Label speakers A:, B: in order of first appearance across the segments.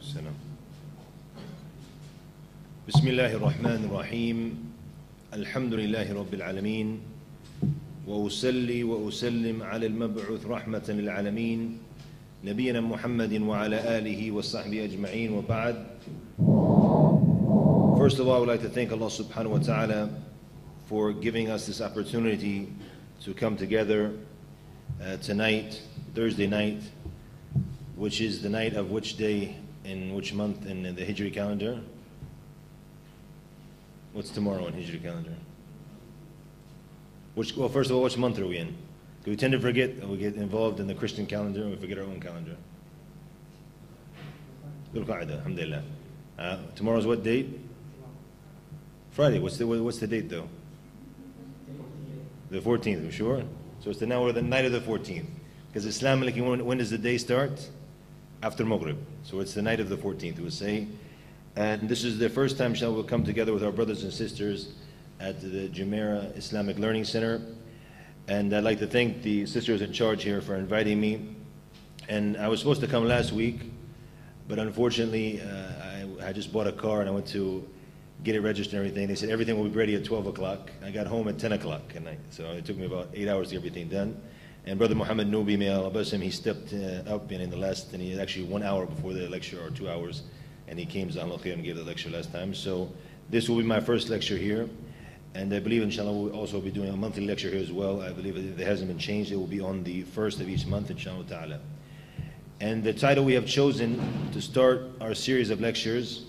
A: السلام. بسم الله الرحمن الرحيم. الحمد لله رب العالمين، وأصلي وأسلم على المبعوث رحمة للعالمين نبينا محمد وعلى آله وصحبه أجمعين وبعد. First of all, I would like to thank Allah subhanahu wa ta'ala for giving us this opportunity to come together tonight, Thursday night, which is the night of which day in which month in the Hijri calendar? What's tomorrow in Hijri calendar? Well, first of all, which month are we in? We tend to forget, we get involved in the Christian calendar and we forget our own calendar. Dhul Qa'dah, alhamdulillah. Tomorrow's what date? Friday. What's the date though? The 14th, we sure? So it's now we're the night of the 14th. Because Islamically, when does the day start? After Maghrib. So it's the night of the 14th, we would say. And this is the first time, inshallah, we'll come together with our brothers and sisters at the Jumeirah Islamic Learning Center. And I'd like to thank the sisters in charge here for inviting me. And I was supposed to come last week, but unfortunately, I just bought a car and I went to get it registered and everything. They said everything will be ready at 12 o'clock. I got home at 10 o'clock at night. So it took me about 8 hours to get everything done. And Brother Muhammad Nubi, may Allah bless him, he stepped up and he had actually 1 hour before the lecture, or 2 hours, and he came and gave the lecture last time. So this will be my first lecture here. And I believe, inshallah, we'll also be doing a monthly lecture here as well. I believe if it hasn't been changed, it will be on the first of each month, inshallah ta'ala. And the title we have chosen to start our series of lectures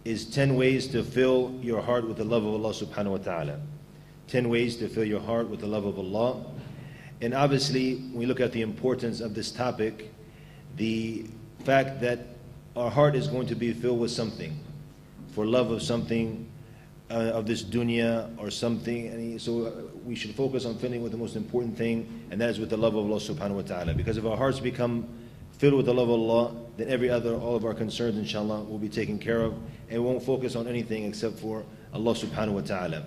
A: is 10 ways to fill your heart with the love of Allah subhanahu wa ta'ala. 10 ways to fill your heart with the love of Allah. And obviously, when we look at the importance of this topic, the fact that our heart is going to be filled with something, for love of something, of this dunya or something. And so we should focus on filling with the most important thing, and that is with the love of Allah subhanahu wa ta'ala. Because if our hearts become filled with the love of Allah, then all of our concerns, inshallah, will be taken care of, and we won't focus on anything except for Allah subhanahu wa ta'ala.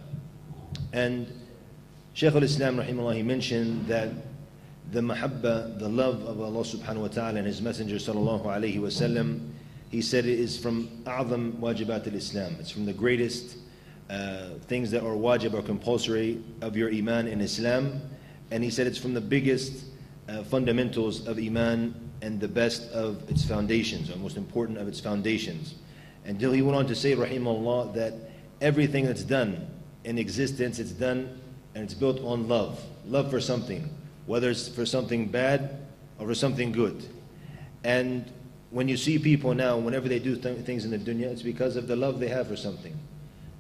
A: And Sheikh al-Islam rahimahullah, he mentioned that the mahabba, the love of Allah subhanahu wa ta'ala and His Messenger sallallahu alayhi wa sallam, he said it is from a'zam wajibat al-Islam. It's from the greatest things that are wajib or compulsory of your iman in Islam. And he said it's from the biggest fundamentals of iman and the best of its foundations, or most important of its foundations. Until he went on to say, rahimahullah, that everything that's done in existence, it's done and it's built on love. Love for something, whether it's for something bad or for something good. And when you see people now, whenever they do things in the dunya, it's because of the love they have for something.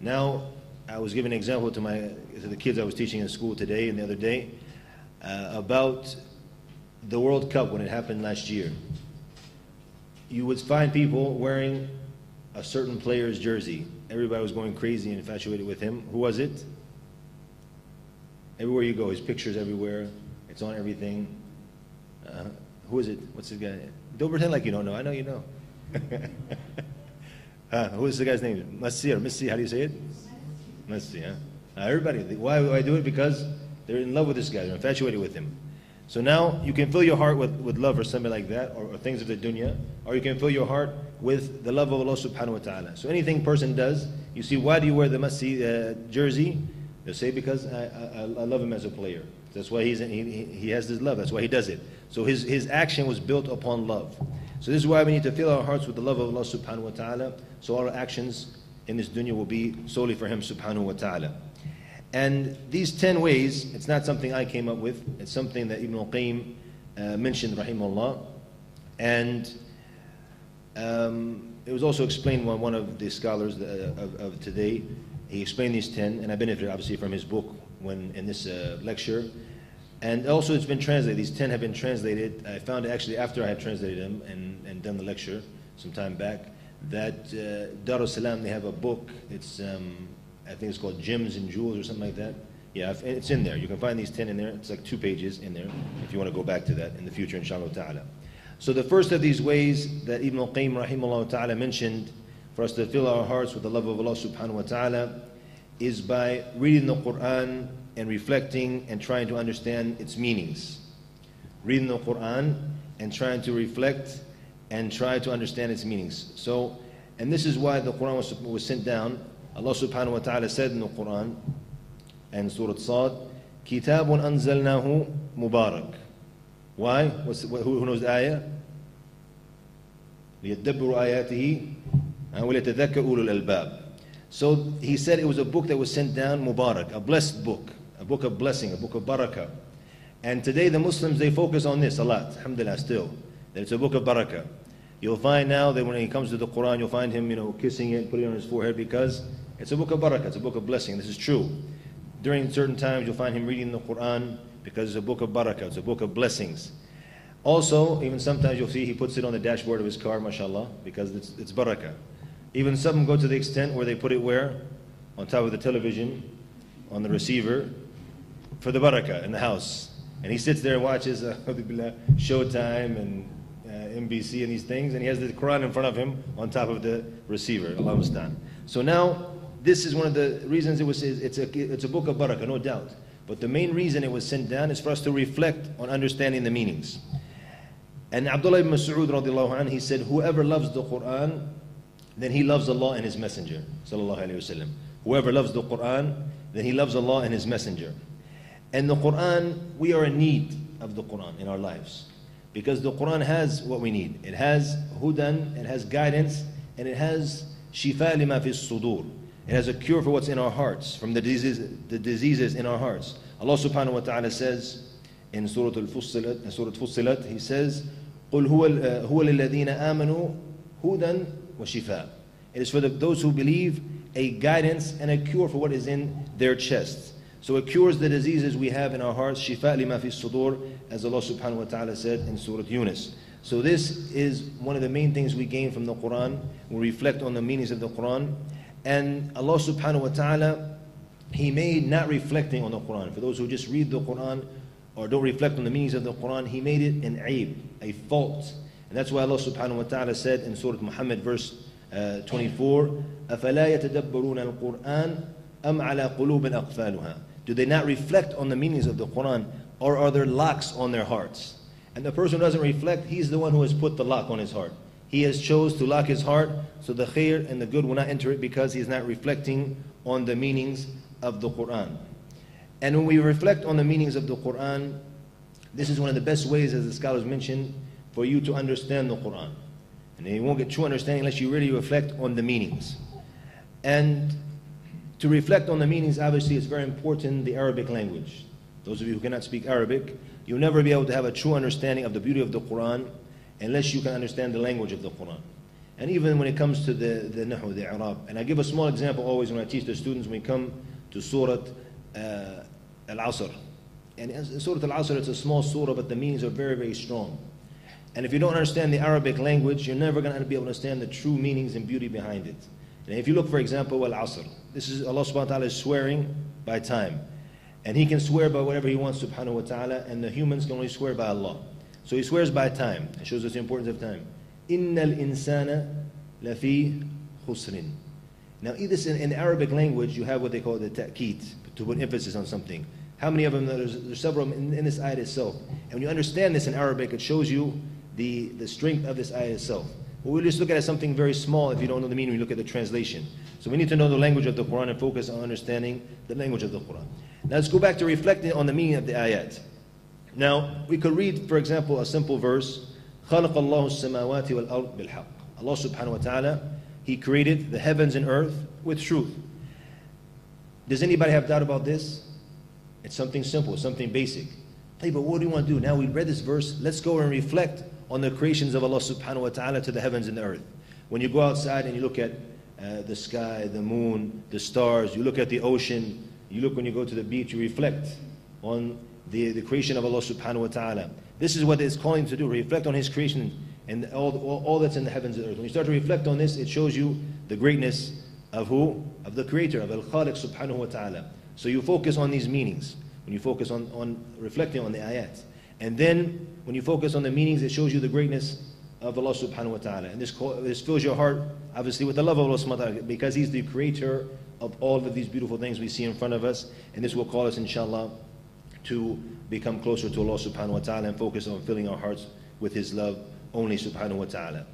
A: Now, I was giving an example to the kids I was teaching in school today and the other day about the World Cup when it happened last year. You would find people wearing a certain player's jersey. Everybody was going crazy and infatuated with him. Who was it? Everywhere you go, his picture's everywhere. It's on everything. Who is it? What's the guy? Don't pretend like you don't know. I know you know. Who is the guy's name? Messi or Messi, how do you say it? Messi, huh? Everybody. Why do I do it? Because they're in love with this guy. They're infatuated with him. So now you can fill your heart with love for something like that, or things of the dunya, or you can fill your heart with the love of Allah subhanahu wa ta'ala. So anything person does, you see, why do you wear the Messi jersey? They'll say, because I love him as a player. That's why he has this love. That's why he does it. So his action was built upon love. So this is why we need to fill our hearts with the love of Allah subhanahu wa ta'ala, so all our actions in this dunya will be solely for Him subhanahu wa ta'ala. And these 10 ways, it's not something I came up with. It's something that Ibn al-Qayyim mentioned, rahimahullah. And it was also explained by one of the scholars of today. He explained these 10, and I benefited obviously from his book in this lecture. And also it's been translated. These 10 have been translated. I found it actually after I had translated them and done the lecture some time back, that Darus Salam, they have a book. It's I think it's called Gems and Jewels or something like that. Yeah, it's in there. You can find these 10 in there. It's like 2 pages in there if you want to go back to that in the future, inshallah ta'ala. So the first of these ways that Ibn al-Qayyim rahimahullah ta'ala mentioned for us to fill our hearts with the love of Allah subhanahu wa ta'ala is by reading the Quran and reflecting and trying to understand its meanings. Reading the Quran and trying to reflect and try to understand its meanings. So, and this is why the Quran was sent down. Allah subhanahu wa ta'ala said in the Quran and Surah Sad, كِتَابٌ أَنزَلْنَاهُ مُبَارَكٌ. Why? Who knows the ayah? لِيَدَّبِّرُوا آيَاتِهِ وَلِيَتَذَكَّرْ أُولُو الْأَلْبَابِ. So he said it was a book that was sent down, Mubarak, a blessed book, a book of blessing, a book of barakah. And today the Muslims, they focus on this a lot, alhamdulillah, still, that it's a book of barakah. You'll find now that when he comes to the Quran, you'll find him, kissing it, putting it on his forehead, because it's a book of barakah, it's a book of blessing. This is true. During certain times, you'll find him reading the Quran because it's a book of barakah, it's a book of blessings. Also, even sometimes you'll see he puts it on the dashboard of his car, mashallah, because it's barakah. Even some go to the extent where they put it where? On top of the television, on the receiver, for the barakah in the house. And he sits there and watches Showtime and NBC and these things, and he has the Quran in front of him on top of the receiver. Allah musta'an. So now, this is one of the reasons it's a book of barakah, no doubt. But the main reason it was sent down is for us to reflect on understanding the meanings. And Abdullah ibn Mas'ud radiallahu anh, he said, whoever loves the Quran, then he loves Allah and His Messenger. Sallallahu alayhi wasallam. Whoever loves the Quran, then he loves Allah and His Messenger. And the Quran, we are in need of the Quran in our lives. Because the Quran has what we need. It has hudan, it has guidance, and it has shifa lima fi sudur. It has a cure for what's in our hearts, from the diseases in our hearts. Allah subhanahu wa ta'ala says in Surah Fussilat, He says, قُلْ هُوَ لِلَّذِينَ آمَنُوا هُدًى وَشِفَاء. It is for those who believe a guidance and a cure for what is in their chests. So it cures the diseases we have in our hearts, shifa lima fi sudur, as Allah subhanahu wa ta'ala said in Surah Yunus. So this is one of the main things we gain from the Quran. We reflect on the meanings of the Quran. And Allah subhanahu wa ta'ala, He made not reflecting on the Quran. For those who just read the Quran or don't reflect on the meanings of the Quran, He made it an aib, a fault. And that's why Allah subhanahu wa ta'ala said in Surah Muhammad verse 24, أَفَلَا يَتَدَبَّرُونَ الْقُرْآنَ أَمْ عَلَى قُلُوبٍ أَقْفَالُهَا. Do they not reflect on the meanings of the Quran, or are there locks on their hearts? And the person who doesn't reflect, he's the one who has put the lock on his heart. He has chose to lock his heart, so the khair and the good will not enter it because he is not reflecting on the meanings of the Quran. And when we reflect on the meanings of the Quran, this is one of the best ways, as the scholars mentioned, for you to understand the Quran. And you won't get true understanding unless you really reflect on the meanings. And to reflect on the meanings, obviously, it's very important, the Arabic language. Those of you who cannot speak Arabic, you'll never be able to have a true understanding of the beauty of the Quran unless you can understand the language of the Quran. And even when it comes to the nahu, the i'rab. And I give a small example always when I teach the students when we come to Surah Al-Asr. And in Surah Al-Asr, it's a small surah, but the meanings are very, very strong. And if you don't understand the Arabic language, you're never going to be able to understand the true meanings and beauty behind it. And if you look, for example, Al-Asr, this is Allah subhanahu wa ta'ala is swearing by time. And He can swear by whatever He wants subhanahu wa ta'ala, and the humans can only swear by Allah. So He swears by time. It shows us the importance of time. إِنَّ الْإِنسَانَ لَفِي خُسْرٍ. Now, in the Arabic language, you have what they call the ta'keed, to put emphasis on something. How many of them? There's several of them in this ayat itself. And when you understand this in Arabic, it shows you the strength of this ayat itself. We'll just look at it as something very small if you don't know the meaning, we look at the translation. So we need to know the language of the Quran and focus on understanding the language of the Quran. Now let's go back to reflecting on the meaning of the ayat. Now, we could read, for example, a simple verse, خَلَقَ اللَّهُ السَّمَاوَاتِ وَالْأَرْضِ بِالْحَقِّ. Allah subhanahu wa ta'ala, He created the heavens and earth with truth. Does anybody have doubt about this? It's something simple, something basic. Hey, but what do you want to do? Now we read this verse, let's go and reflect on the creations of Allah subhanahu wa ta'ala to the heavens and the earth. When you go outside and you look at the sky, the moon, the stars, you look at the ocean, you look when you go to the beach, you reflect on the creation of Allah subhanahu wa ta'ala. This is what it's calling to do, reflect on His creation and all that's in the heavens and earth. When you start to reflect on this, it shows you the greatness of who? Of the Creator, of Al-Khaliq subhanahu wa ta'ala. So you focus on these meanings, when you focus on reflecting on the ayat. And then, when you focus on the meanings, it shows you the greatness of Allah subhanahu wa ta'ala. And this fills your heart, obviously, with the love of Allah subhanahu wa ta'ala, because He's the creator of all of these beautiful things we see in front of us. And this will call us, inshallah, to become closer to Allah subhanahu wa ta'ala and focus on filling our hearts with His love. only, subhanahu wa ta'ala.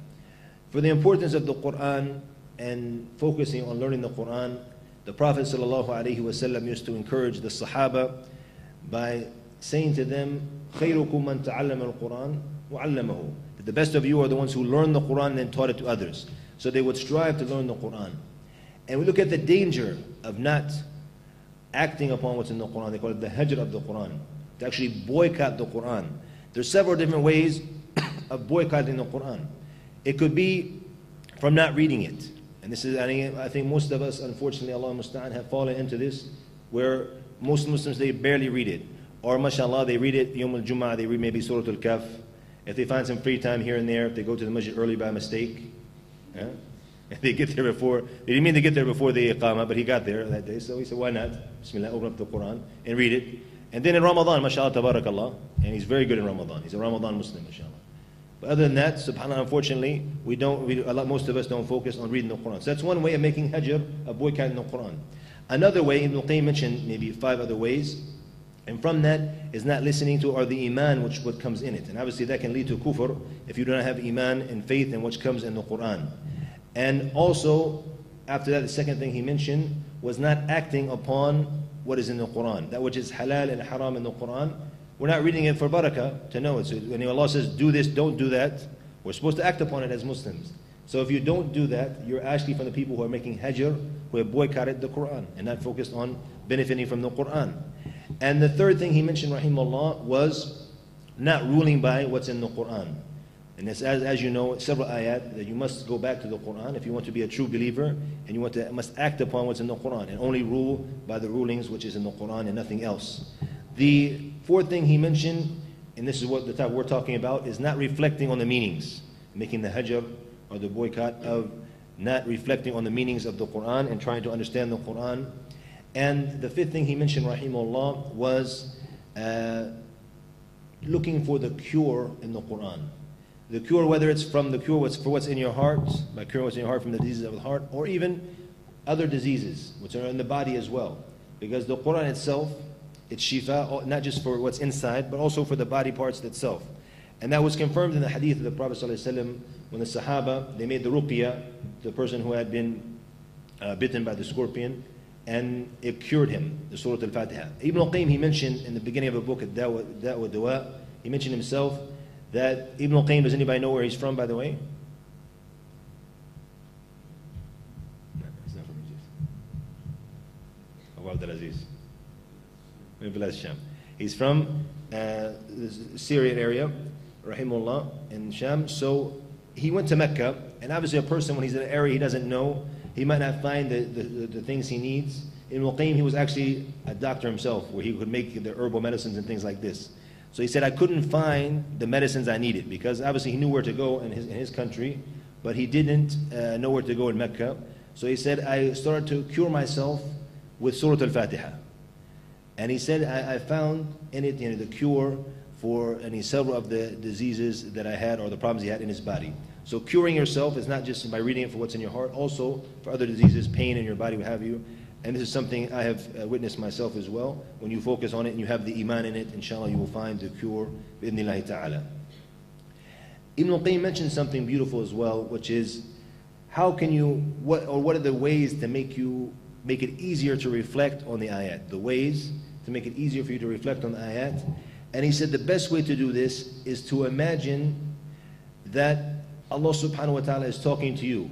A: For the importance of the Quran and focusing on learning the Quran, the Prophet sallallahu alaihi wasallam used to encourage the Sahaba by saying to them, خَيْرُكُمْ مَنْ تَعَلَّمَ الْقُرْآنَ وَعَلَّمَهُ. That the best of you are the ones who learn the Quran and taught it to others. So they would strive to learn the Quran. And we look at the danger of not acting upon what's in the Quran. They call it the hajr of the Quran, to actually boycott the Quran. There's several different ways of boycotting the Quran. It could be from not reading it. And this is, I think most of us, unfortunately, Allah musta'an, have fallen into this, where most Muslims, they barely read it. Or mashallah, they read it, Yawm al-Jum'ah, they read maybe Surah Al-Kahf. If they find some free time here and there, if they go to the masjid early by mistake, if they get there before, they didn't mean to get there before the Iqamah, but he got there that day, so he said, why not? Bismillah, open up the Quran and read it. And then in Ramadan, mashallah, tabarakallah, and he's very good in Ramadan. He's a Ramadan Muslim, mashallah. But other than that, subhanAllah, unfortunately, most of us don't focus on reading the Quran. So that's one way of making hajr, of boycotting the Quran. Another way, Ibn al-Qayyim mentioned maybe 5 other ways, and from that is not listening to or the iman which what comes in it. And obviously that can lead to kufr if you don't have iman and faith in what comes in the Quran. And also, after that, the second thing he mentioned was not acting upon what is in the Quran. That which is halal and haram in the Quran, we're not reading it for barakah to know it. So when Allah says, do this, don't do that, we're supposed to act upon it as Muslims. So if you don't do that, you're actually from the people who are making hajr, who have boycotted the Quran and not focused on benefiting from the Quran. And the third thing he mentioned, rahimahullah, was not ruling by what's in the Quran. And it's, as you know, several ayat that you must go back to the Quran if you want to be a true believer, and you must act upon what's in the Quran and only rule by the rulings which is in the Quran and nothing else. The fourth thing he mentioned, and this is what the topic we're talking about, is not reflecting on the meanings, making the hajr or the boycott of not reflecting on the meanings of the Quran and trying to understand the Quran. And the fifth thing he mentioned, rahimahullah, was looking for the cure in the Quran. The cure, whether it's from the cure for what's in your heart, by curing what's in your heart from the diseases of the heart, or even other diseases which are in the body as well. Because the Quran itself, it's shifa, not just for what's inside, but also for the body parts itself. And that was confirmed in the hadith of the Prophet ﷺ when the Sahaba, they made the ruqya, the person who had been bitten by the scorpion, and it cured him, the Surah Al-Fatiha. Ibn al-Qayyim, he mentioned in the beginning of a book, Da'wa Dawa, he mentioned himself that Ibn al-Qayyim, does anybody know where he's from, by the way? No, he's not from Egypt. Abu Abdul Aziz. He's from the Syrian area, rahimahullah, in Sham. So he went to Mecca, and obviously a person, when he's in an area he doesn't know, he might not find the things he needs. Ibn al-Qayyim, he was actually a doctor himself, where he could make the herbal medicines and things like this. So he said, I couldn't find the medicines I needed, because obviously he knew where to go in his country, but he didn't know where to go in Mecca. So he said, I started to cure myself with Surah Al-Fatiha. And he said, I found in it the cure for several of the diseases that I had, or the problems he had in his body. So curing yourself is not just by reading it for what's in your heart, also for other diseases, pain in your body, what have you. And this is something I have witnessed myself as well. When you focus on it and you have the iman in it, inshallah, you will find the cure, bi'idhnillahi ta'ala. Ibn al-Qayyim mentioned something beautiful as well, which is, how can you, what are the ways to make it easier to reflect on the ayat? The ways to make it easier for you to reflect on the ayat. And he said the best way to do this is to imagine that Allah subhanahu wa ta'ala is talking to you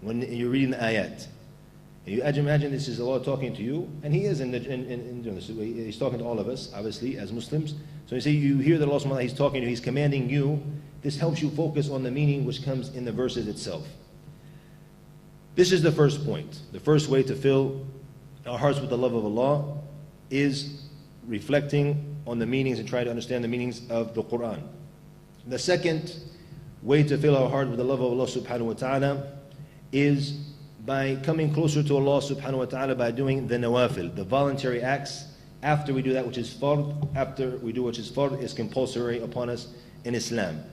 A: when you're reading the ayat. And you imagine this is Allah talking to you, and He is He's talking to all of us, obviously, as Muslims. So you see, you hear that Allah subhanahu wa ta'ala, He's talking to you, He's commanding you. This helps you focus on the meaning which comes in the verses itself. This is the first point. The first way to fill our hearts with the love of Allah is reflecting on the meanings and trying to understand the meanings of the Quran. The second way to fill our heart with the love of Allah subhanahu wa ta'ala is by coming closer to Allah subhanahu wa ta'ala by doing the nawafil, the voluntary acts, after we do that which is fard, after we do which is fard, is compulsory upon us in Islam.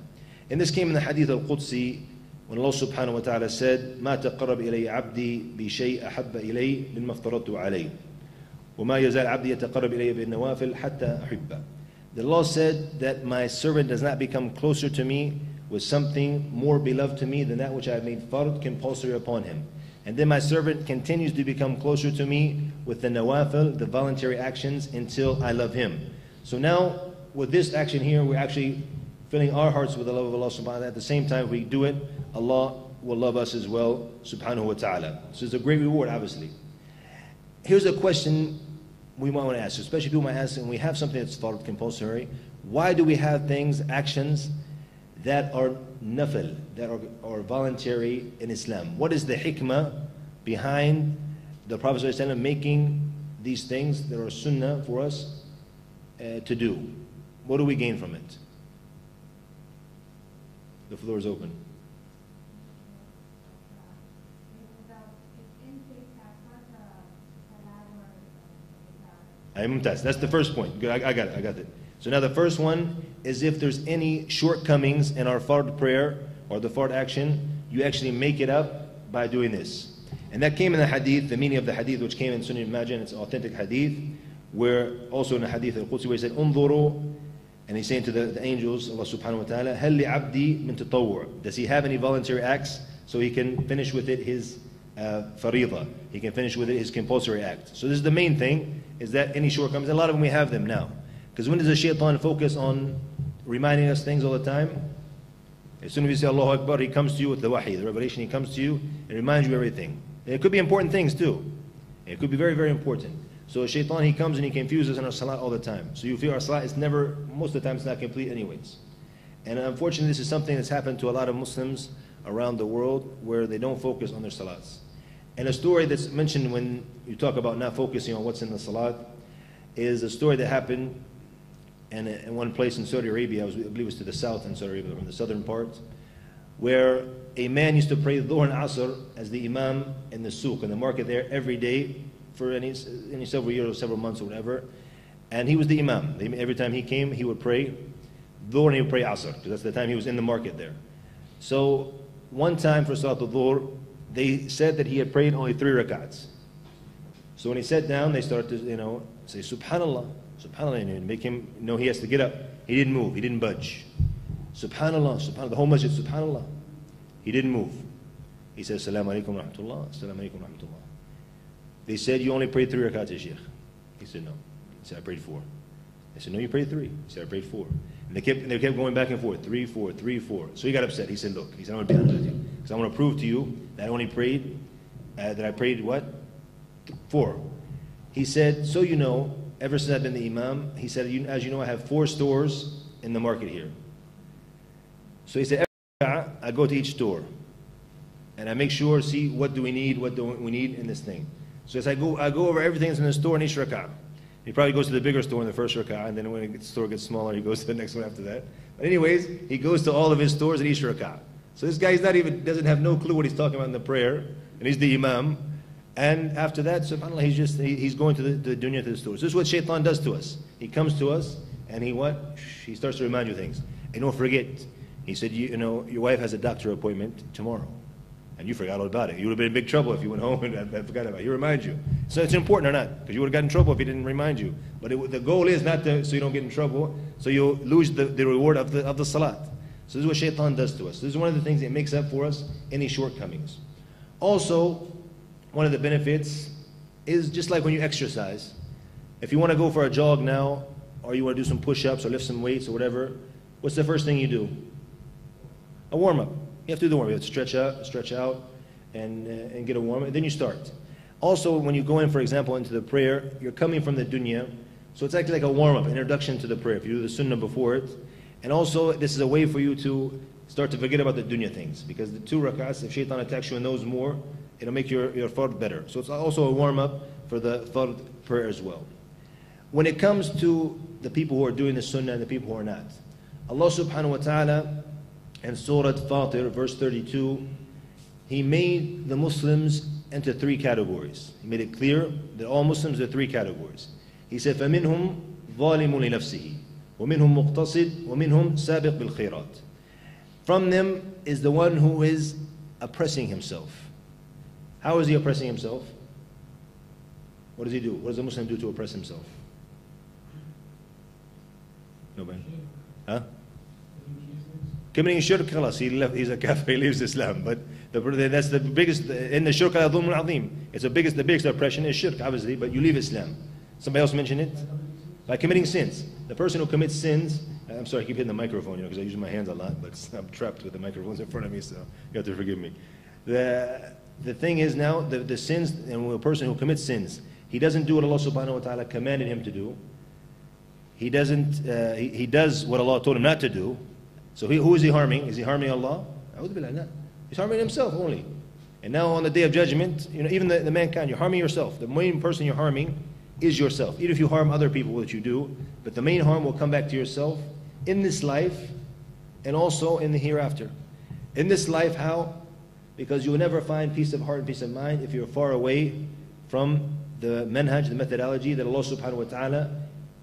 A: And this came in the hadith al-Qudsi, when Allah subhanahu wa ta'ala said, مَا تَقَرَّبْ إِلَيَّ عَبْدِي بِشَيْءٍ أَحَبَّ إِلَيَّ مِمَّا افْتَرَضْتُ عَلَيْهِ وَمَا يَزَالْ عَبْدِي يَتَقَرَّبْ إِلَيَّ بِالنَّوَافِلِ حَتَّى أُحِبَّهُ. The law said that my servant does not become closer to me with something more beloved to me than that which I have made fard compulsory upon him. And then my servant continues to become closer to me with the nawafil, the voluntary actions, until I love him. So now, with this action here, we're actually filling our hearts with the love of Allah subhanahu wa ta'ala. At the same time, if we do it, Allah will love us as well, subhanahu wa ta'ala. So it's a great reward, obviously. Here's a question we might want to ask, especially people might ask, and we have something that's fard compulsory, why do we have things, actions, that are nafil, that are voluntary in Islam? What is the hikmah behind the Prophet ﷺ making these things that are sunnah for us to do? What do we gain from it? The floor is open. That's the first point. Good, I got it. So now the first one is if there's any shortcomings in our fard prayer or the fard action, you actually make it up by doing this. And that came in the hadith, the meaning of the hadith which came in Sunan Ibn, it's authentic hadith, where also in the hadith al-Qudsi where he said, "Unzuru," and he's saying to the angels, Allah subhanahu wa ta'ala, "Hal li abdi min tatawwu'?" Does he have any voluntary acts so he can finish with it his fariḍah? He can finish with it his compulsory act. So this is the main thing, is that any shortcomings, and a lot of them we have them now. Because when does the shaitan focus on reminding us things all the time? As soon as we say Allahu Akbar, he comes to you with the wahi, the revelation, he comes to you and reminds you of everything. And it could be important things too. It could be very, very important. So shaitan, he comes and he confuses in our salat all the time. So you feel our salat is never, most of the time it's not complete anyways. And unfortunately this is something that's happened to a lot of Muslims around the world where they don't focus on their salats. And a story that's mentioned when you talk about not focusing on what's in the salat is a story that happened in one place in Saudi Arabia, I believe it was to the south in Saudi Arabia, from the southern part, where a man used to pray Dhuhr and Asr as the imam in the souk, in the market there, every day for any several years or several months or whatever. And he was the imam. Every time he came, he would pray Dhuhr and he would pray Asr, because that's the time he was in the market there. So one time for Salat al-Dhuhr, they said that he had prayed only 3 rak'ats. So when he sat down, they started to, say Subhanallah, Subhanallah, and make him know he has to get up. He didn't move, he didn't budge. Subhanallah, Subhanallah, the whole masjid, Subhanallah. He didn't move. He said, Assalamu alaikum wa rahmatullah, Assalamu alaikum wa rahmatullah. They said, you only prayed 3 rakats, Sheikh. He said, no. He said, I prayed 4. They said, no, you prayed 3. He said, I prayed 4. And they kept going back and forth, 3, 4, 3, 4. So he got upset. He said, look, he said, I'm going to be honest with you, because I want to prove to you that I only prayed, that I prayed what? 4. He said, so you know, ever since I've been the imam, he said, as you know, I have 4 stores in the market here. So he said, every rak'ah, I go to each store, and I make sure, see, what do we need in this thing. So as I go over everything that's in the store in each rak'ah. He probably goes to the bigger store in the first rak'ah, and then when the store gets smaller, he goes to the next one after that. But anyways, he goes to all of his stores in each rak'ah. So this guy doesn't have no clue what he's talking about in the prayer, and he's the imam. And after that, subhanAllah, he's going to the dunya, to the stores. This is what shaitan does to us. He comes to us, and he starts to remind you things. And don't forget, he said, your wife has a doctor appointment tomorrow. And you forgot all about it. You would have been in big trouble if you went home and forgot about it. He reminds you. So it's important or not, because you would have gotten in trouble if he didn't remind you. But the goal is not so you don't get in trouble, so you'll lose the reward of the salat. So this is what shaitan does to us. This is one of the things that makes up for us any shortcomings. Also, one of the benefits is just like when you exercise. If you want to go for a jog now, or you want to do some push-ups or lift some weights or whatever, what's the first thing you do? A warm-up. You have to do the warm-up. You have to stretch out, and get a warm-up, and then you start. Also, when you go in, for example, into the prayer, you're coming from the dunya, so it's actually like a warm-up, introduction to the prayer, if you do the sunnah before it. And also, this is a way for you to start to forget about the dunya things, because the 2 rak'ahs, if shaitan attacks you in those more, it'll make your fard better. So it's also a warm-up for the fard prayer as well. When it comes to the people who are doing the sunnah and the people who are not, Allah subhanahu wa ta'ala in Surah Fatir, verse 32, He made the Muslims into 3 categories. He made it clear that all Muslims are 3 categories. He said, فَمِنْهُمْ ظَالِمٌ لِنَفْسِهِ وَمِنْهُمْ مُقْتَصِدٌ وَمِنْهُمْ سَابِقٌ بِالْخَيْرَاتِ. From them is the one who is oppressing himself. How is he oppressing himself? What does he do? What does a Muslim do to oppress himself? Nobody? Huh? Committing shirk, khalas, he's a kafir, he leaves Islam. But that's the biggest, in the shirk, it's the biggest oppression is shirk, obviously, but you leave Islam. Somebody else mentioned it? By committing sins. The person who commits sins, I'm sorry, I keep hitting the microphone, because I use my hands a lot, but I'm trapped with the microphones in front of me, so you have to forgive me. The thing is now, the sins, and a person who commits sins, he doesn't do what Allah subhanahu wa ta'ala commanded him to do. He doesn't, he does what Allah told him not to do. So who is he harming? Is he harming Allah? He's harming himself only. And now on the day of judgment, even the mankind, you're harming yourself. The main person you're harming is yourself. Even if you harm other people, which you do, but the main harm will come back to yourself in this life and also in the hereafter. In this life, how? Because you will never find peace of heart and peace of mind if you're far away from the manhaj, the methodology that Allah subhanahu wa ta'ala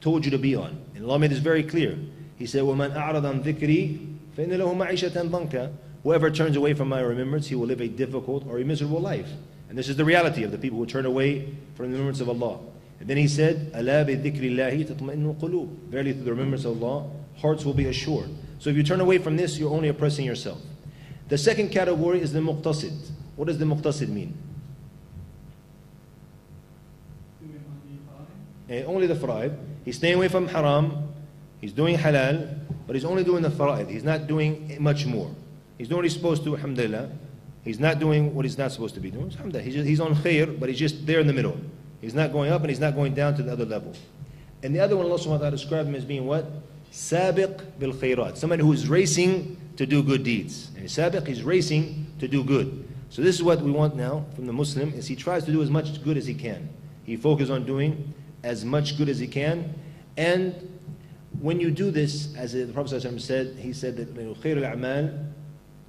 A: told you to be on. And Allah made this very clear. He said, وَمَنْ أَعْرَضَ عَنْ ذِكْرِي فَإِنَّ لَهُ مَعِيشَةً ضَنْكَ. Whoever turns away from my remembrance, he will live a difficult or a miserable life. And this is the reality of the people who turn away from the remembrance of Allah. And then he said, أَلَا بِذِكْرِ اللَّهِ تَطْمَئِنُّ الْقُلُوبُ. Verily through the remembrance of Allah, hearts will be assured. So if you turn away from this, you're only oppressing yourself. The second category is the muqtasid. What does the muqtasid mean? Only the fara'id. He's staying away from haram. He's doing halal, but he's only doing the fara'id. He's not doing much more. He's doing what he's supposed to, alhamdulillah. He's not doing what he's not supposed to be doing. Alhamdulillah. He's on khair, but he's just there in the middle. He's not going up and he's not going down to the other level. And the other one, Allah subhanahu wa ta'ala described him as being what? Sabiq bil khairat. Somebody who is racing to do good deeds. And sabiq, he's racing to do good. So this is what we want now from the Muslim, is he tries to do as much good as he can. He focuses on doing as much good as he can. And when you do this, as the Prophet said, he said that khair al-a'mal,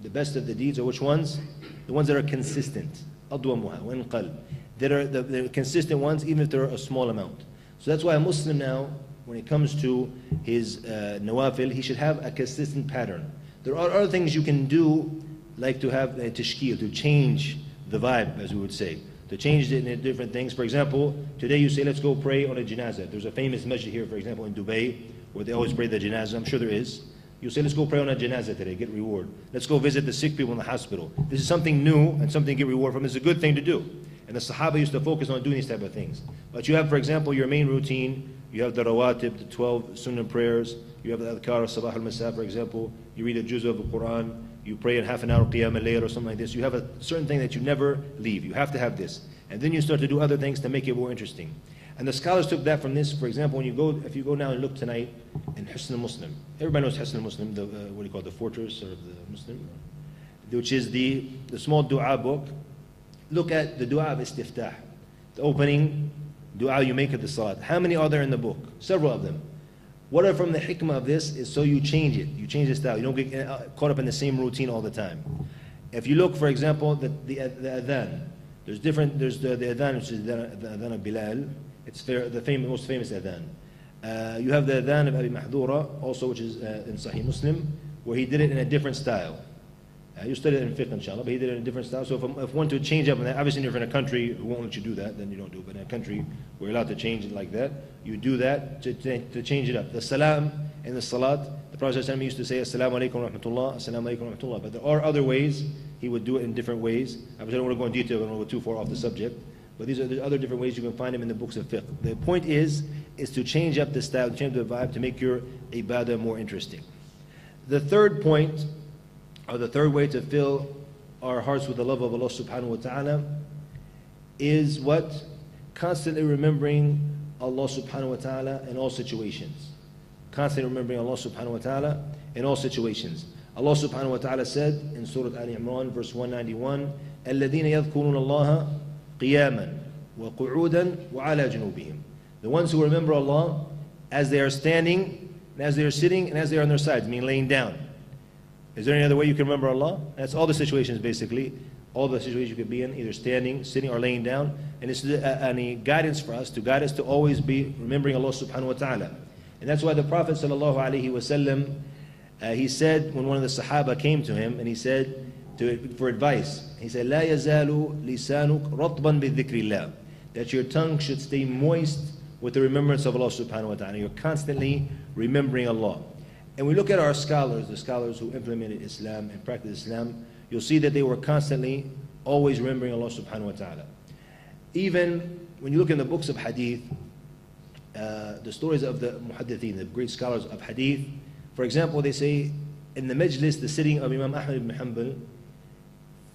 A: the best of the deeds are which ones? The ones that are consistent. Adwamuha wa in qalb. That are the consistent ones, even if they're a small amount. So that's why a Muslim now, when it comes to his nawafil, he should have a consistent pattern. There are other things you can do, like to have tashkil, to change the vibe, as we would say. To change it into different things. For example, today you say, let's go pray on a janazah. There's a famous masjid here, for example, in Dubai, where they always pray the janazah. I'm sure there is. You say, let's go pray on a janazah today, get reward. Let's go visit the sick people in the hospital. This is something new and something to get reward from. It's a good thing to do. And the Sahaba used to focus on doing these type of things. But you have, for example, your main routine. You have the rawatib, the 12 sunnah prayers. You have the adhkar, sabah al-masa, for example. You read a juz of the Quran. You pray in half an hour qiyam al-layl or something like this. You have a certain thing that you never leave. You have to have this. And then you start to do other things to make it more interesting. And the scholars took that from this. For example, if you go now and look tonight in Hisn al-Muslim. Everybody knows Hisn al-Muslim, what do you call it, the fortress of the Muslim? Which is the small dua book. Look at the dua of istiftah, the opening dua you make at the salat. How many are there in the book? Several of them. What are from the hikmah of this is so you change it. You change the style. You don't get caught up in the same routine all the time. If you look, for example, the adhan. There's the adhan, which is the adhan of Bilal. It's the most famous adhan. You have the adhan of Abi Mahdura, also, which is in Sahih Muslim, where he did it in a different style. You study it in fiqh, inshallah, but he did it in a different style. So if one to change up, and obviously if you're in a country who won't let you do that, then you don't do it. But in a country where you're allowed to change it like that, you do that to change it up. The salam in the salat, the Prophet ﷺ used to say, Assalamu alaikum wa rahmatullah, Assalamu alaikum wa rahmatullah. But there are other ways he would do it in different ways. I don't want to go in detail, I don't want to go too far off the subject. But these are the other different ways you can find them in the books of fiqh. The point is to change up the style, change the vibe, to make your ibadah more interesting. The third point, or the third way to fill our hearts with the love of Allah subhanahu wa ta'ala, is what? Constantly remembering Allah subhanahu wa ta'ala in all situations. Constantly remembering Allah subhanahu wa ta'ala in all situations. Allah subhanahu wa ta'ala said in Surah Al-Imran, verse 191, الَّذِينَ يَذْكُرُونَ اللَّهَ قِيَامًا وَقُعُودًا وَعَلَى جُنُوبِهِمْ. The ones who remember Allah as they are standing, and as they are sitting, and as they are on their sides, meaning laying down. Is there any other way you can remember Allah? That's all the situations, basically. All the situations you could be in, either standing, sitting, or laying down. And this is any guidance for us, to guide us to always be remembering Allah subhanahu wa ta'ala. And that's why the Prophet sallallahu alaihi wasallam, he said, when one of the Sahaba came to him, and he said, for advice, he said, لا يزال لسانك رطبا بذكر الله. That your tongue should stay moist with the remembrance of Allah subhanahu wa ta'ala. You're constantly remembering Allah. And we look at our scholars, the scholars who implemented Islam and practiced Islam, you'll see that they were constantly always remembering Allah subhanahu wa ta'ala. Even when you look in the books of hadith, the stories of the muhaddithin, the great scholars of hadith, for example, they say in the majlis, the sitting of Imam Ahmad ibn Hanbal,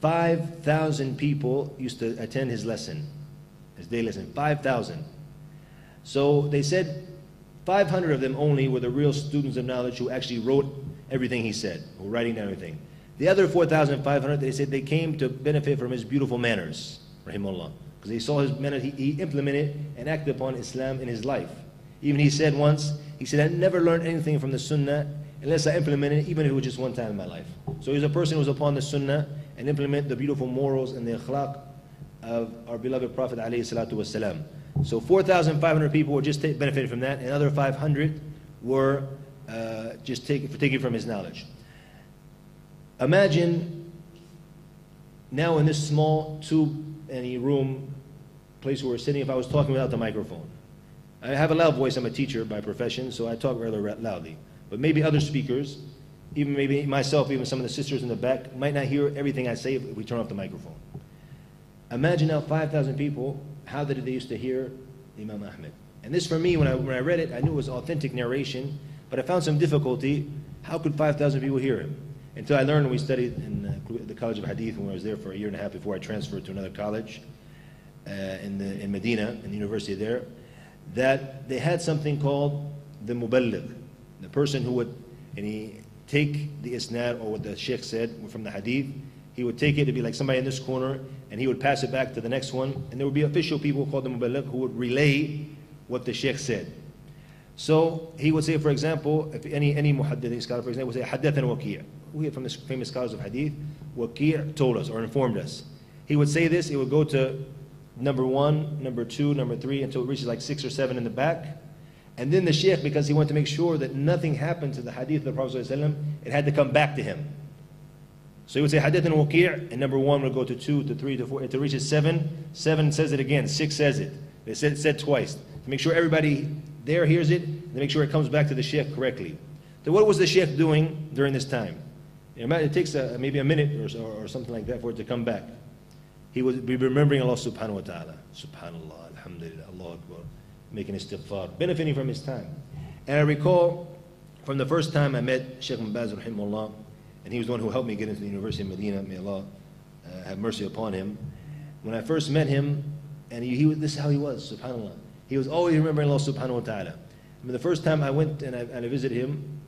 A: 5,000 people used to attend his lesson, his day lesson, 5,000. So they said 500 of them only were the real students of knowledge who actually wrote everything he said, who were writing down everything. The other 4,500, they said they came to benefit from his beautiful manners, rahimahullah, because they saw his manners, he implemented and acted upon Islam in his life. Even he said once, he said, I never learned anything from the sunnah unless I implemented it, even if it was just one time in my life. So he was a person who was upon the sunnah and implement the beautiful morals and the akhlaq of our beloved Prophet alayhi salatu wasalam. So 4,500 people were just benefited from that, and another 500 were just taking from his knowledge. Imagine now in this small two-any room place where we're sitting, if I was talking without the microphone. I have a loud voice, I'm a teacher by profession, so I talk rather loudly. But maybe other speakers, even maybe myself, even some of the sisters in the back, might not hear everything I say if we turn off the microphone. Imagine now 5,000 people, how did they used to hear Imam Ahmed? And this for me, when I read it, I knew it was authentic narration, but I found some difficulty. How could 5,000 people hear him? Until I learned when we studied in the College of Hadith, when I was there for a year and a half before I transferred to another college in Medina, in the university there, that they had something called the muballigh, the person who would, and he take the isnad or what the Sheikh said from the hadith, he would take it to be like somebody in this corner, and he would pass it back to the next one, and there would be official people called the muballigh who would relay what the Sheikh said. So he would say, for example, if any muhaddith scholar, for example, would say, Haddathana Waqi'. We hear from the famous scholars of hadith, Waqi' told us or informed us. He would say this, it would go to number 1, number 2, number 3, until it reaches like 6 or 7 in the back. And then the Sheikh, because he wanted to make sure that nothing happened to the hadith of the Prophet ﷺ, it had to come back to him. So he would say, Haddathana Waqi', and number 1 would go to 2, to 3, to 4, until it reaches 7. 7 says it again, 6 says it. They said twice. To make sure everybody there hears it, and to make sure it comes back to the Sheikh correctly. So what was the Sheikh doing during this time? It takes maybe a minute or something like that for it to come back. He would be remembering Allah subhanahu wa ta'ala. Subhanallah, alhamdulillah, Allah Akbar, making istighfar, benefiting from his time. And I recall from the first time I met Sheikh Baz rahimahullah, and he was the one who helped me get into the University of Medina, may Allah have mercy upon him. When I first met him, and this is how he was, subhanallah. He was always remembering Allah subhanahu wa ta'ala. I mean, the first time I went and I visited him,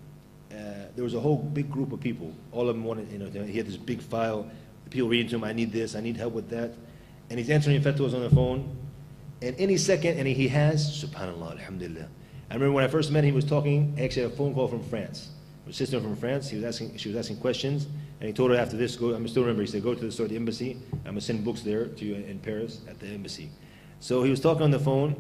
A: there was a whole big group of people. All of them wanted, he had this big file. The people reading to him, I need this, I need help with that. And he's answering fatwas on the phone. And any second, and he has, subhanallah, alhamdulillah. I remember when I first met him, he was talking, I actually had a phone call from France. A sister from France, she was asking questions, and he told her after this, I still remember, he said, go to the embassy, I'm going to send books there to you in Paris at the embassy. So he was talking on the phone,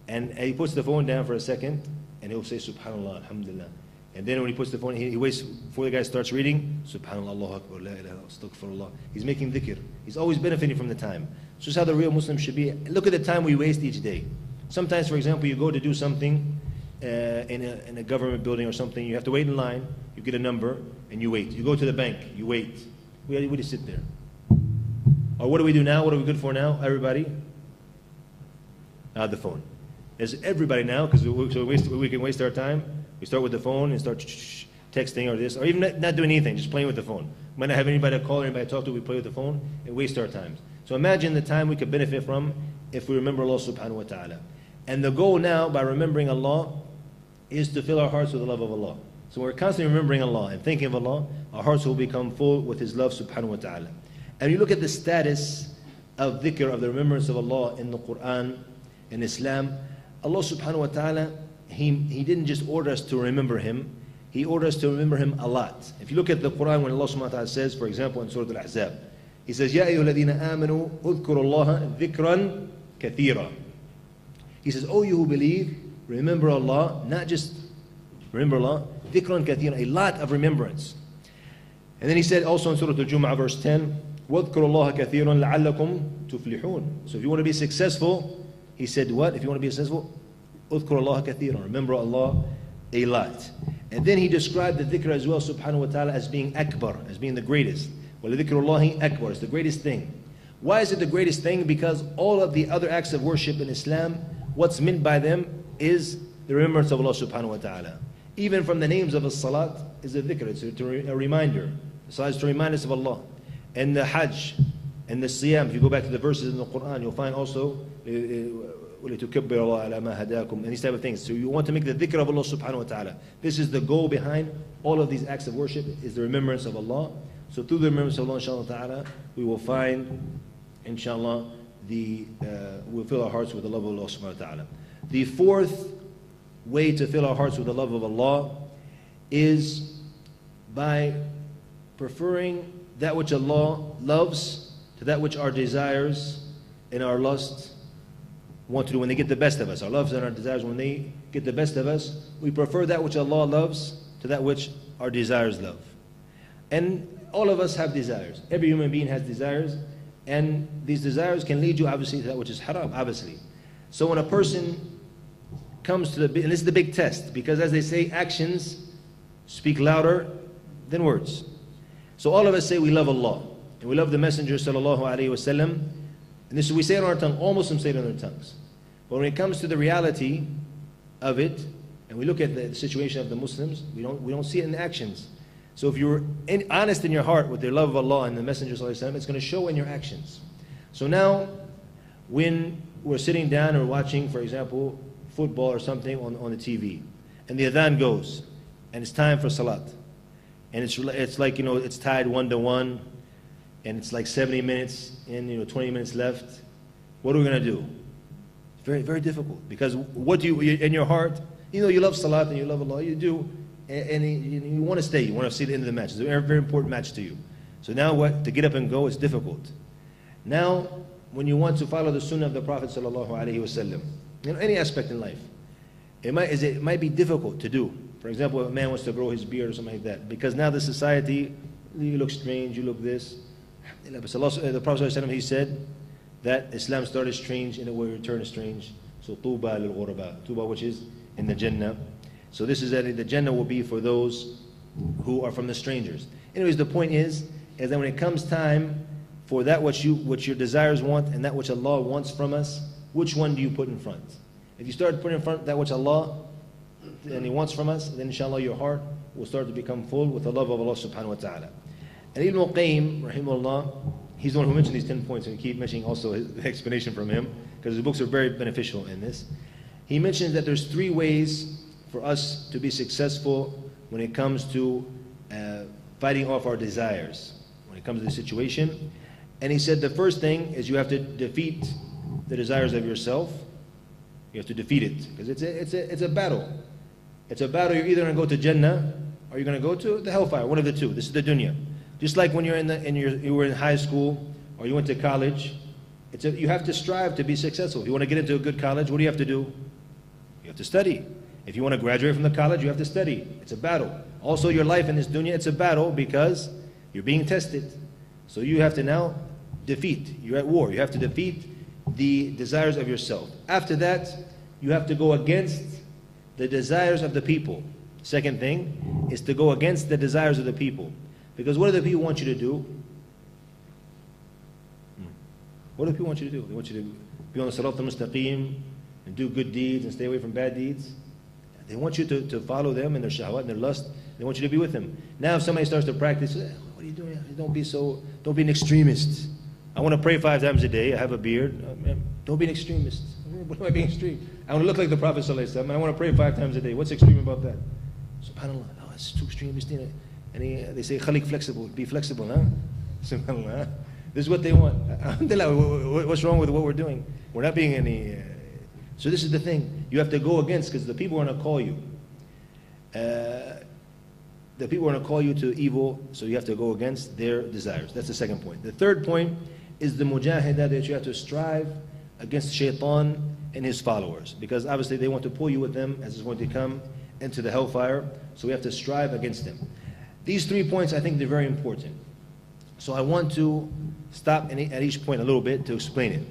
A: and he puts the phone down for a second, and he'll say, subhanallah, alhamdulillah. And then when he puts the phone, he waits before the guy starts reading, subhanallah, Allahu Akbar, la ilaha, astaghfirullah. He's making dhikr. He's always benefiting from the time. So this is how the real Muslim should be. Look at the time we waste each day. Sometimes, for example, you go to do something in a government building or something, you have to wait in line, you get a number, and you wait. You go to the bank, you wait. We just sit there. Or what do we do now? What are we good for now, everybody? The phone. There's everybody now, because we can waste our time. We start with the phone and start texting or this, or even not doing anything, just playing with the phone. We might not have anybody to call or anybody to talk to, we play with the phone and waste our time. So imagine the time we could benefit from if we remember Allah subhanahu wa ta'ala. And the goal now, by remembering Allah, is to fill our hearts with the love of Allah. So we're constantly remembering Allah and thinking of Allah, our hearts will become full with His love subhanahu wa ta'ala. And you look at the status of dhikr, of the remembrance of Allah in the Quran, in Islam, Allah subhanahu wa ta'ala, He didn't just order us to remember Him, He ordered us to remember Him a lot. If you look at the Quran, when Allah subhanahu wa ta'ala says, for example, in Surah Al-Ahzab, He says, Ya ayyuha alladhina amanu, udhkuru Allah dhikran kathira. He says, oh, you who believe, remember Allah, not just remember Allah, dhikran kathira, a lot of remembrance. And then He said also in Surah Al-Jumu'ah, verse 10, وَاذْكُرُوا اللَّهَ كَثِيرًا لَعَلَّكُمْ تُفْلِحُونَ. So if you want to be successful, He said what? If you want to be successful, اذكر الله كثيرا, remember Allah a lot. And then he described the dhikr as well, subhanahu wa ta'ala, as being akbar, as being the greatest. وَلَذِكْرُ اللَّهِ akbar, it's the greatest thing. Why is it the greatest thing? Because all of the other acts of worship in Islam, what's meant by them is the remembrance of Allah subhanahu wa ta'ala. Even from the names of the salat is a dhikr, it's a reminder. The salat is to remind us of Allah. And the hajj, and the siyam, if you go back to the verses in the Quran, you'll find also وَلِتُكَبِّرَ اللَّهَ عَلَى مَا هَدَاكُمْ, and these type of things. So you want to make the dhikr of Allah subhanahu wa ta'ala. This is the goal behind all of these acts of worship, is the remembrance of Allah. So through the remembrance of Allah, inshallah ta'ala, we will find, inshallah, we'll fill our hearts with the love of Allah subhanahu wa ta'ala. The fourth way to fill our hearts with the love of Allah is by preferring that which Allah loves to that which our desires and our lusts want to do when they get the best of us. Our loves and our desires, when they get the best of us, we prefer that which Allah loves to that which our desires love. And all of us have desires. Every human being has desires, and these desires can lead you obviously to that which is haram, obviously. So when a person comes to and this is the big test, because as they say, actions speak louder than words. So all of us say we love Allah, and we love the Messenger sallallahu alaihi wasallam, and this we say it on our tongue. All Muslims say it on their tongues. But when it comes to the reality of it, and we look at the situation of the Muslims, we don't see it in actions. So if you're honest in your heart with the love of Allah and the Messenger sallallahu alaihi wasallam, it's going to show in your actions. So now, when we're sitting down or watching, for example, football or something on the TV, and the adhan goes, and it's time for salat, and it's like, it's tied 1-1, and it's like 70 minutes and 20 minutes left. What are we going to do? It's very, very difficult, because what do you in your heart, you love salat and you love Allah, you do, and you want to stay, you want to see the end of the match. It's a very, very important match to you. So now what? To get up and go is difficult. Now, when you want to follow the sunnah of the Prophet sallallahu alaihi wasallam, any aspect in life, it might be difficult to do. For example, if a man wants to grow his beard or something like that, because now the society, you look strange, you look this. The Prophet ﷺ, he said that Islam started strange and it will return strange. So tuba lil ghuraba, tuba, which is in the Jannah. So this is that the Jannah will be for those who are from the strangers. Anyways, the point is that when it comes time for that which your desires want and that which Allah wants from us, which one do you put in front? If you start putting in front that which Allah and He wants from us, then inshallah your heart will start to become full with the love of Allah subhanahu wa ta'ala. And Ibn al-Qayyim, rahimahullah, he's the one who mentioned these 10 points, and we keep mentioning also the explanation from him, because his books are very beneficial in this. He mentions that there's 3 ways for us to be successful when it comes to fighting off our desires, when it comes to the situation. And he said the first thing is you have to defeat the desires of yourself. You have to defeat it, because it's a battle. It's a battle. You're either going to go to Jannah or you're going to go to the hellfire, one of the two. This is the dunya. Just like when you were in high school or you went to college, you have to strive to be successful. If you want to get into a good college, what do you have to do? You have to study. If you want to graduate from the college, you have to study. It's a battle. Also, your life in this dunya, it's a battle because you're being tested. So you have to now defeat. You're at war. You have to defeat the desires of yourself. After that, you have to go against the desires of the people. Second thing is to go against the desires of the people. Because what do the people want you to do? What do the people want you to do? They want you to be on the Sirat al-Mustaqim and do good deeds and stay away from bad deeds. They want you to follow them and their shahwat and their lust. They want you to be with them. Now if somebody starts to practice, what are you doing? Don't be an extremist. I want to pray 5 times a day. I have a beard. Don't be an extremist. What am I being extreme? I want to look like the Prophet ﷺ. I want to pray 5 times a day. What's extreme about that? SubhanAllah. Oh, it's too extreme. And they say, khalik flexible. Be flexible, huh? SubhanAllah. This is what they want. What's wrong with what we're doing? We're not being any... So this is the thing. You have to go against, because the people are going to call you. The people are going to call you to evil, so you have to go against their desires. That's the second point. The third point is the mujahidah, that you have to strive against shaitan and his followers. Because obviously they want to pull you with them as it's going to come into the hellfire. So we have to strive against them. These 3 points, I think they're very important. So I want to stop at each point a little bit to explain it.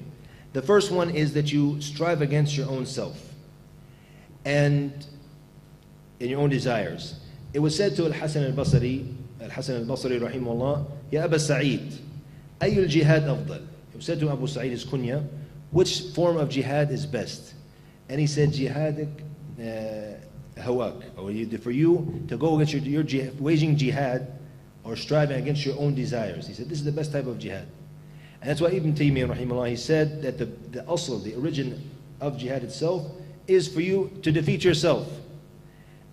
A: The first one is that you strive against your own self and in your own desires. It was said to Al-Hasan al-Basri, rahimahullah, Ya Aba Sa'id, Ayyul jihad afdal? It was said to Abu Sa'id, his kunya, which form of jihad is best? And he said, jihadik hawak, or for you to go against your waging jihad or striving against your own desires. He said, this is the best type of jihad. And that's why Ibn Taymiyyah, rahimahullah, he said that the asl, the origin of jihad itself, is for you to defeat yourself.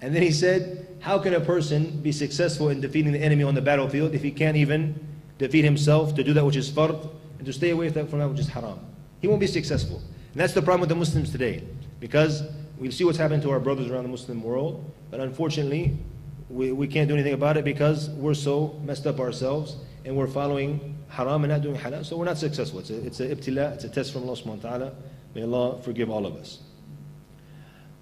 A: And then he said, how can a person be successful in defeating the enemy on the battlefield if he can't even defeat himself to do that which is fard and to stay away from that which is haram? He won't be successful. And that's the problem with the Muslims today, because we see what's happened to our brothers around the Muslim world, but unfortunately we can't do anything about it because we're so messed up ourselves and we're following haram and not doing halal, so we're not successful. It's a ibtila, it's a test from Allah subhanahu wa ta'ala. May Allah forgive all of us.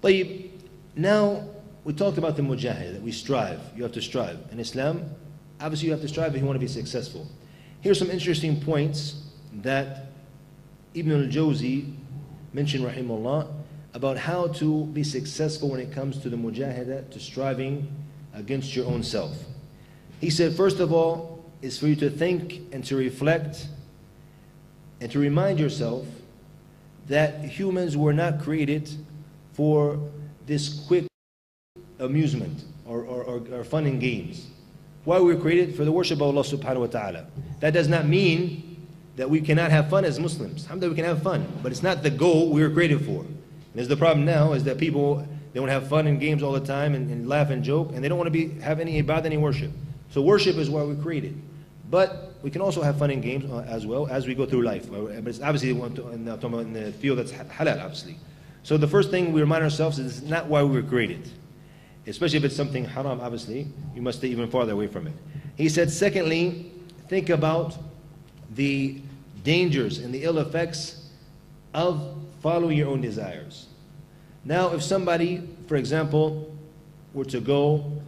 A: طيب, now we talked about the mujahid, that we strive. You have to strive. In Islam, obviously you have to strive if you want to be successful. Here's some interesting points that Ibn al-Jawzi mentioned, rahimahullah, about how to be successful when it comes to the mujahidah, to striving against your own self. He said, first of all, is for you to think and to reflect and to remind yourself that humans were not created for this quick amusement or fun and games. Why we were created? For the worship of Allah subhanahu wa ta'ala. That does not mean that we cannot have fun as Muslims. Alhamdulillah, we can have fun, but it's not the goal we were created for. And there's the problem now is that people, they want to have fun and games all the time and laugh and joke, and they don't want to have any ibadah, any worship. So worship is why we're created. But we can also have fun and games as well as we go through life. But it's obviously in the field that's halal, obviously. So the first thing we remind ourselves is it's not why we were created. Especially if it's something haram, obviously, you must stay even farther away from it. He said, secondly, think about the dangers and the ill effects of following your own desires. Now, if somebody, for example, were to go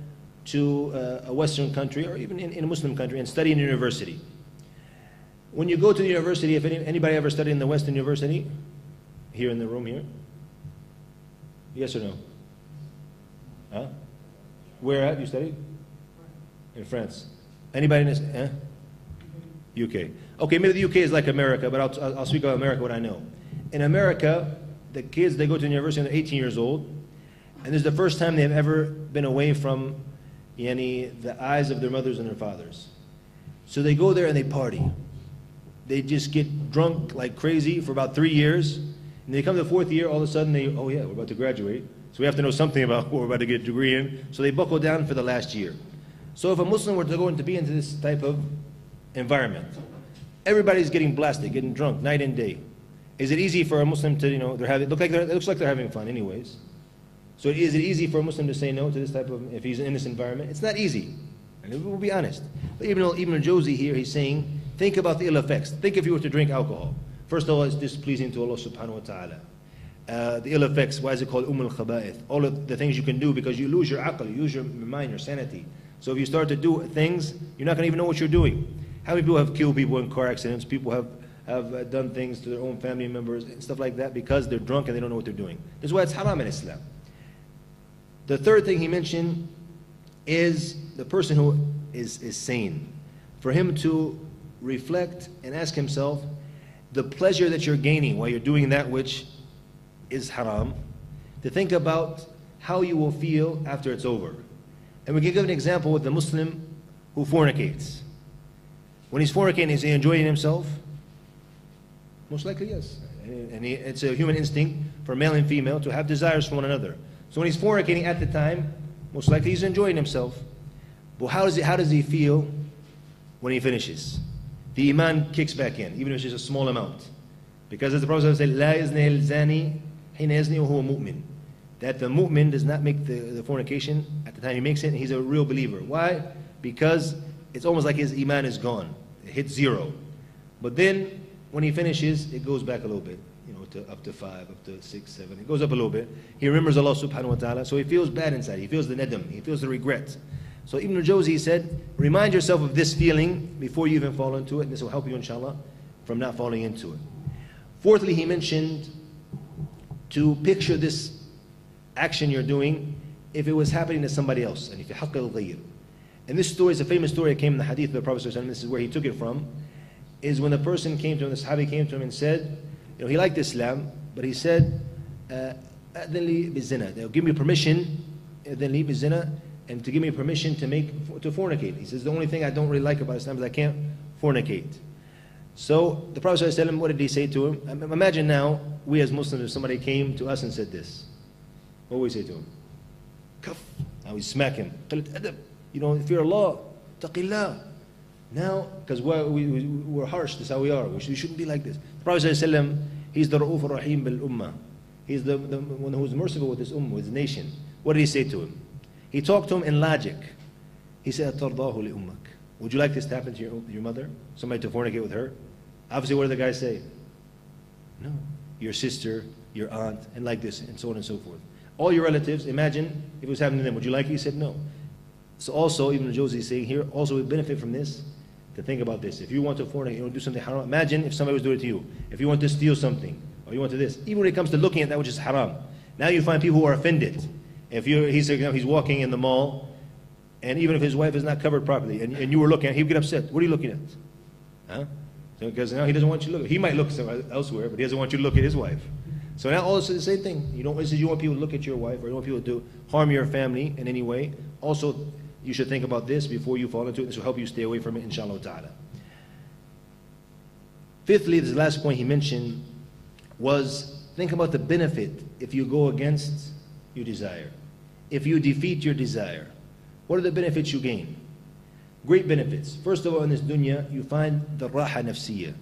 A: to a Western country or even in a Muslim country and study in a university. When you go to the university, if anybody ever studied in the Western university? Here in the room here? Yes or no? Huh? Where at you studied? In France. Anybody in this? UK. Okay, maybe the UK is like America, but I'll speak about America, what I know. In America, the kids, they go to the university and they're 18 years old, and this is the first time they've ever been away from the eyes of their mothers and their fathers. So they go there and they party. They just get drunk like crazy for about 3 years, and they come to the 4th year, all of a sudden oh yeah, we're about to graduate, so we have to know something about what we're about to get a degree in, so they buckle down for the last year. So if a Muslim were to go into this type of environment, everybody's getting blasted, getting drunk night and day. Is it easy for a Muslim to, it looks like they're having fun anyways. So is it easy for a Muslim to say no to this type of, if he's in this environment? It's not easy, and we'll be honest. But Ibn al-Jawzi here, he's saying, think about the ill effects. Think if you were to drink alcohol. First of all, it's displeasing to Allah subhanahu wa ta'ala. The ill effects, why is it called al-Khaba'ith? All of the things you can do because you lose your aql, you lose your mind, your sanity. So if you start to do things, you're not going to even know what you're doing. How many people have killed people in car accidents? People have done things to their own family members and stuff like that because they're drunk and they don't know what they're doing. This is why it's haram in Islam. The third thing he mentioned is the person who is sane. For him to reflect and ask himself the pleasure that you're gaining while you're doing that which is haram, to think about how you will feel after it's over. And we can give an example with the Muslim who fornicates. When he's fornicating, is he enjoying himself? Most likely, yes. And it's a human instinct for male and female to have desires for one another. So when he's fornicating at the time, most likely he's enjoying himself. But how does he feel when he finishes? The iman kicks back in, even if it's just a small amount. Because as the Prophet said, لا يزني الزاني حين يزني وهو مؤمن. That the mu'min does not make the fornication at the time he makes it, and he's a real believer. Why? Because it's almost like his iman is gone. It hits 0. But then, when he finishes, it goes back a little bit, up to 5, up to 6, 7. It goes up a little bit. He remembers Allah subhanahu wa ta'ala, so he feels bad inside. He feels the nadam. He feels the regret. So Ibn al-Jawzi said, remind yourself of this feeling before you even fall into it, and this will help you, inshallah, from not falling into it. Fourthly, he mentioned to picture this action you're doing if it was happening to somebody else. And this story is a famous story that came in the hadith of the Prophet ﷺ. This is where he took it from. Is when the person came to him, the Sahabi came to him and said, he liked Islam, but he said, they'll give me permission, and to give me permission to fornicate. He says, the only thing I don't really like about Islam is I can't fornicate. So the Prophet ﷺ, what did he say to him? Imagine now, we as Muslims, if somebody came to us and said this, what would we say to him? Kaf. Now we smack him. You don't fear Allah. Taqillah. Now, because we're harsh, this is how we are. We shouldn't be like this. The Prophet ﷺ, he's the Ra'uf al-Rahim bil-Ummah. He's the one who's merciful with his ummah, with his nation. What did he say to him? He talked to him in logic. He said, أَتَرْضَاهُ لِأُمَّكَ. Would you like this to happen to your mother? Somebody to fornicate with her? Obviously, what did the guy say? No. Your sister, your aunt, and like this, and so on and so forth. All your relatives, imagine if it was happening to them. Would you like it? He said no. So also, Ibn Jawzi is saying here, also we benefit from this, to think about this. If you want to fornicate, you want to do something haram, imagine if somebody was doing it to you. If you want to steal something, or you want to this, even when it comes to looking at that which is haram, now you find people who are offended. If he's walking in the mall, and even if his wife is not covered properly, and you were looking at, he'd get upset. What are you looking at? Huh? So, because now he doesn't want you to look. He might look somewhere elsewhere, but he doesn't want you to look at his wife. So now also the same thing. You want people to look at your wife, or you don't want people to harm your family in any way. Also, you should think about this before you fall into it. This will help you stay away from it, inshallah ta'ala. Fifthly, this last point he mentioned was, think about the benefit if you go against your desire. If you defeat your desire, what are the benefits you gain? Great benefits. First of all, in this dunya, you find the raha nafsiyya,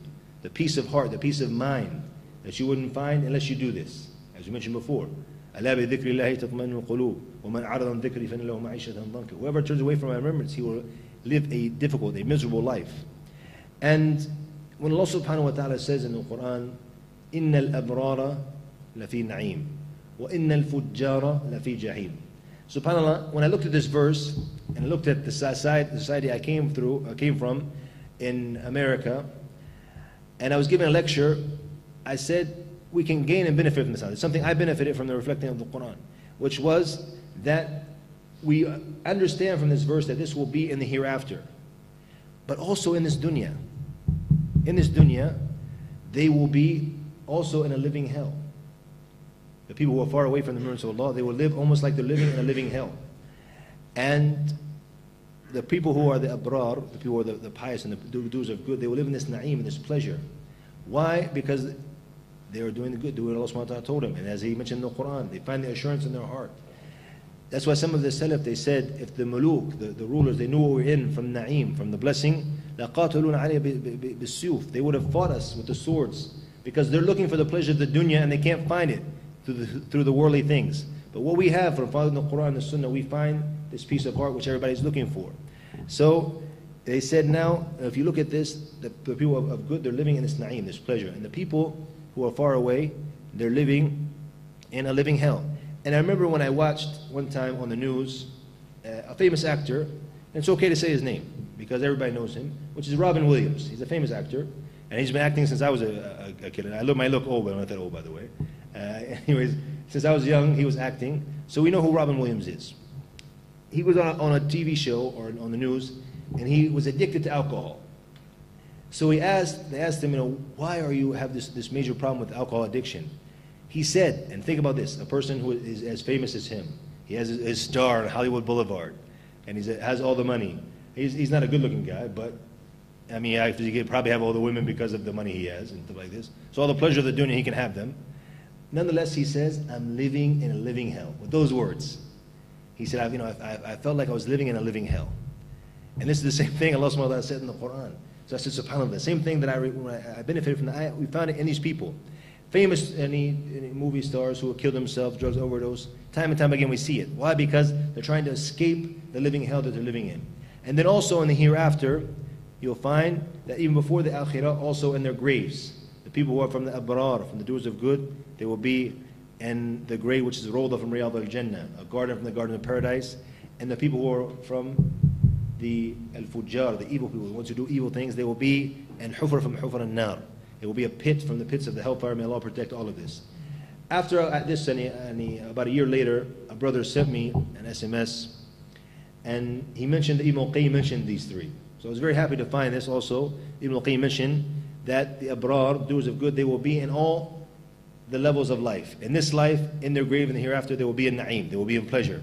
A: the peace of heart, the peace of mind that you wouldn't find unless you do this. As we mentioned before, أَلَا بِذِكْرِ اللَّهِ تَطْمَئِنُّ الْقُلُوبُ وَمَنْ أَعْرَضَ عَنْ ذِكْرِي فَإِنَّ لَهُ مَعِيشَةً ضَنْكًا. Whoever turns away from my remembrance, he will live a difficult, a miserable life. And when Allah subhanahu wa ta'ala says in the Quran, إِنَّ الْأَبْرَارَ لَفِي نَعِيمٍ وَإِنَّ الْفُجَّارَ لَفِي جَحِيمٍ. SubhanAllah, when I looked at this verse, and I looked at the society I came from in America, and I was giving a lecture, I said, we can gain and benefit from this. It's something I benefited from the reflecting of the Quran, which was that we understand from this verse that this will be in the hereafter, but also in this dunya. In this dunya, they will be also in a living hell. The people who are far away from the mercy of Allah, they will live almost like they're living in a living hell. And the people who are the abrar, the people who are the pious and the doers of good, they will live in this na'im, in this pleasure. Why? Because they are doing the good, doing what Allah subhanahu wa ta'ala told them. And as he mentioned in the Quran, they find the assurance in their heart. That's why some of the Salaf, they said, if the muluk, the rulers, they knew what we're in from na'im, from the blessing, لَقَاتَلُونَ عَلَيْهِ بِالسُّيُوفِ. They would have fought us with the swords, because they're looking for the pleasure of the dunya and they can't find it through the worldly things. But what we have from following the Quran and the Sunnah, we find this peace of heart which everybody's looking for. So they said now, if you look at this, the people of good, they're living in this na'im, this pleasure. And the people who are far away, they're living in a living hell. And I remember when I watched one time on the news, a famous actor, and it's okay to say his name, because everybody knows him, which is Robin Williams. He's a famous actor, and he's been acting since I was a kid. And I might look old, but I'm not that old, by the way. Anyways, since I was young, he was acting. So we know who Robin Williams is. He was on a TV show or on the news, and he was addicted to alcohol. So they asked him, why are you have this major problem with alcohol addiction? He said, and think about this, a person who is as famous as him. He has his star on Hollywood Boulevard, and he has all the money. He's not a good-looking guy, but I mean, he could probably have all the women because of the money he has and stuff like this. So all the pleasure of the dunya, he can have them. Nonetheless, he says, I'm living in a living hell. With those words, he said, I felt like I was living in a living hell. And this is the same thing Allah subhanahu wa ta'ala said in the Quran. So I said, subhanAllah, the same thing that I benefited from the ayah, we found it in these people. Famous any movie stars who have killed themselves, drugs overdose, time and time again we see it. Why? Because they're trying to escape the living hell that they're living in. And then also in the hereafter, you'll find that even before the akhirah, also in their graves, the people who are from the abrar, from the doers of good, they will be in the grave which is rolled up from Riyadh al-Jannah, a garden from the garden of paradise. And the people who are from the al-fujjar, the evil people, the ones who do evil things, they will be in hufra from hufra an-nar. It will be a pit from the pits of the hellfire. May Allah protect all of this.
B: After this, about a year later, a brother sent me an SMS, and he mentioned, Ibn al-Qayyim mentioned these three. So I was very happy to find this also. Ibn al-Qayyim mentioned that the Abrar, doers of good, they will be in all the levels of life. In this life, in their grave, and the hereafter, they will be in na'im, they will be in pleasure.